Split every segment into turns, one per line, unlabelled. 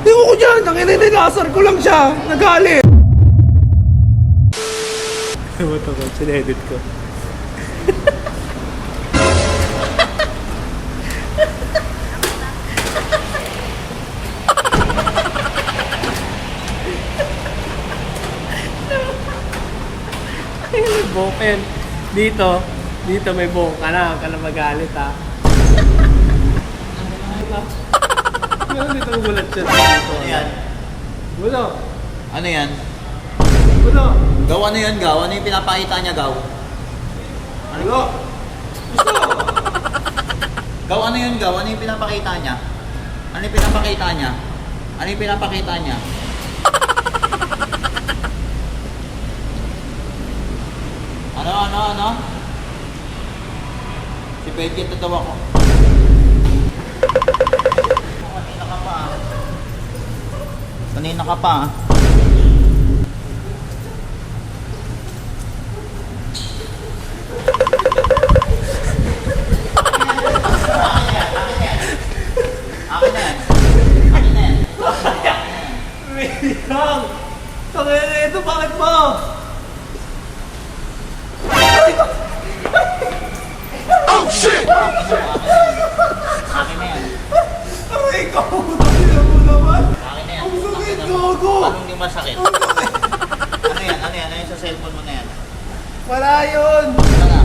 Tingnan ko dyan, nilasar ko lang siya. Nagalit. Ano ito ko? Sinedit ko. Boken. Dito may buhok ka na. Huwag ka na magalit ha. Meron dito gulat siya.
Ano yan?
Wala.
Ano yan?
Wala.
Gaw, ano yan, Gaw? Ano yung pinapakita niya, Gaw?
Ano? Gusto.
Gaw, ano yun, Gaw? Ano yung pinapakita niya? Ano yung pinapakita niya? Ano yung pinapakita niya? Ano? Si Pedro, ito daw ako. Kanina ka pa. Kanina ka pa. Akin na yan.
Wait. Tangin na ito, bakit mo?
Oh shit! Akin na yan.
Aray ko! Tangin mo naman!
Akin na yan.
Ang sakit, gago!
Anong di masakit? Ano yan? Ano yung sa cellphone mo na yan?
Wala yun!
Ano na?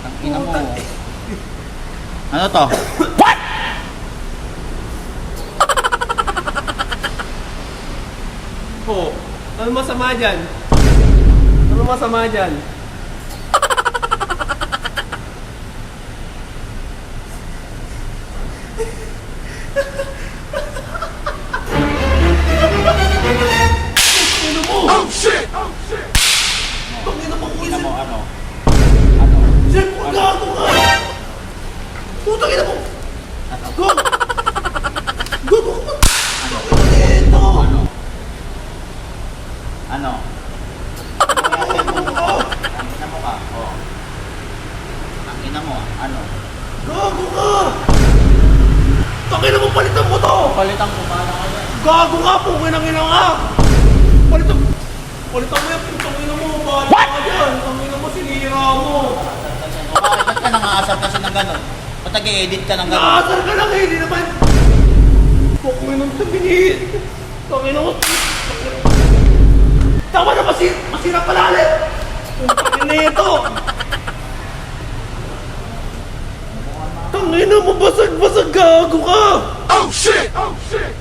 Tangina mo. Ano to? What?
Oh, ano masama dyan? Ano masama dyan? Oh shit! Oh shit! Tangina mo ko
Tingnan mo ano?
Sir, kung gago ka! Putang ina mo! Go! Go!
Ano?
Ito!
Ano? Ano? Tangina mo ka. Oh. Tangina mo. Ano?
Gago ka! Tangina mo, palitan mo to!
Palitan ko ba na kayo?
Gago ka! Pungin ang ina ka! Palitan mo yan! Putang ina mo! Bahala ka dyan! Tangina mo, sinira mo!
Bakit? Ba't ka nangaasar kasi ng gano'n? Ba't nag-i-edit ka ng gano'n?
Nakasar ka lang eh! Hindi naman! Pungin ang tabingin! Tangina mo! Tama na! Masira palalit! Putang ina ito! Tangina mo! Basag-basag! Gago ka! Oh shit! Oh shit!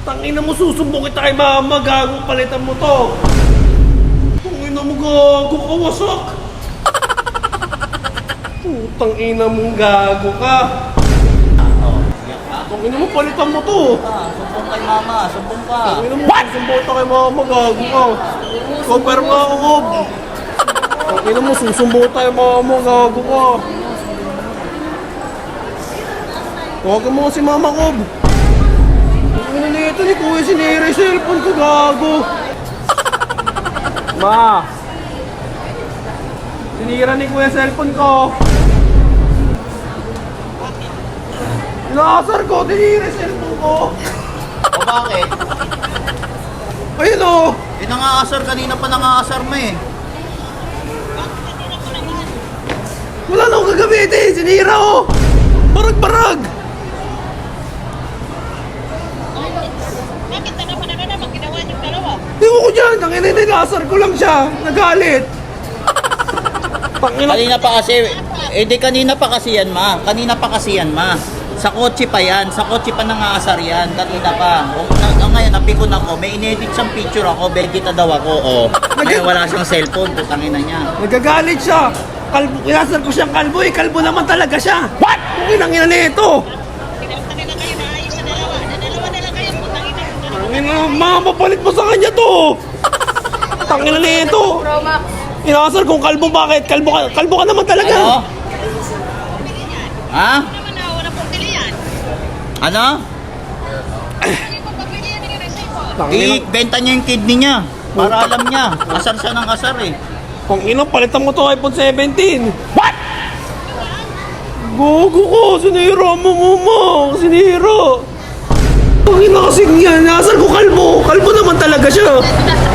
Tangina mo, susumbong kita kay mama, gago, palitan mo to. Tangina mo, gago ka, wasak. Putang ina mong gago ka.
Oh, iyak ka.
Tangina mo, palitan mo to.
Sumbong kay mama. Sumbong ka.
Tangina mo, susumbong kita kay mama, gago ka. Compare mo ako, Kob. Tangina mo, susumbong kita kay mama, gago ka. Tawagan mo si mama, Kob. Ano na ito ni Kuya, sinira yung cellphone ko, gago. Ma! Sinira ni Kuya cellphone ko. Inaasar ko, sinira yung cellphone ko.
O bakit?
Ayun o.
Eh, nangaasar. Kanina pa nangaasar mo eh.
Wala na akong gagamitin, sinira o. Barag-barag.
Bakit naman ginawa niyong dalawa?
Tingnan ko dyan, nilasar ko lang siya. Nagalit. Tangina.
Kanina pa kasi, di kanina pa kasi yan, ma. Kanina pa kasi yan, ma. Sa kotse pa yan. Sa kotse pa nangaasar yan. Kanina pa. Ngayon, napikon ako. May inedit siyang picture ako. Belgita daw ako. Oh. Ngayon, wala siyang cellphone. Putangina niya.
Nagagalit siya. Inasar ko siyang kalbo eh. Kalbo naman talaga siya. What? Kung inangina nito.
Pinalta nila kayo na ayos sa dalawa. Na dalawa na lang kayo. Putang ina yung dalawa.
Tangina, mapapalit mo sa kanya to. Tangina nito. Inasar kong kalbo, bakit? Kalbo ka naman talaga.
Ano? Ha?
Naman na, wala pong pili yan.
Ano?
Ano yung pagpapili yan ng cellphone?
Tangina.
Ibenta niya yung kidney niya. Para alam niya. Asar siya ng asar eh.
Kung ino, palitan mo to iPhone 17. What? Gogo ko, sinira mo mama. Sinira. Pangina kasing yan, nasaan ko kalbo? Kalbo naman talaga siya.
Nasa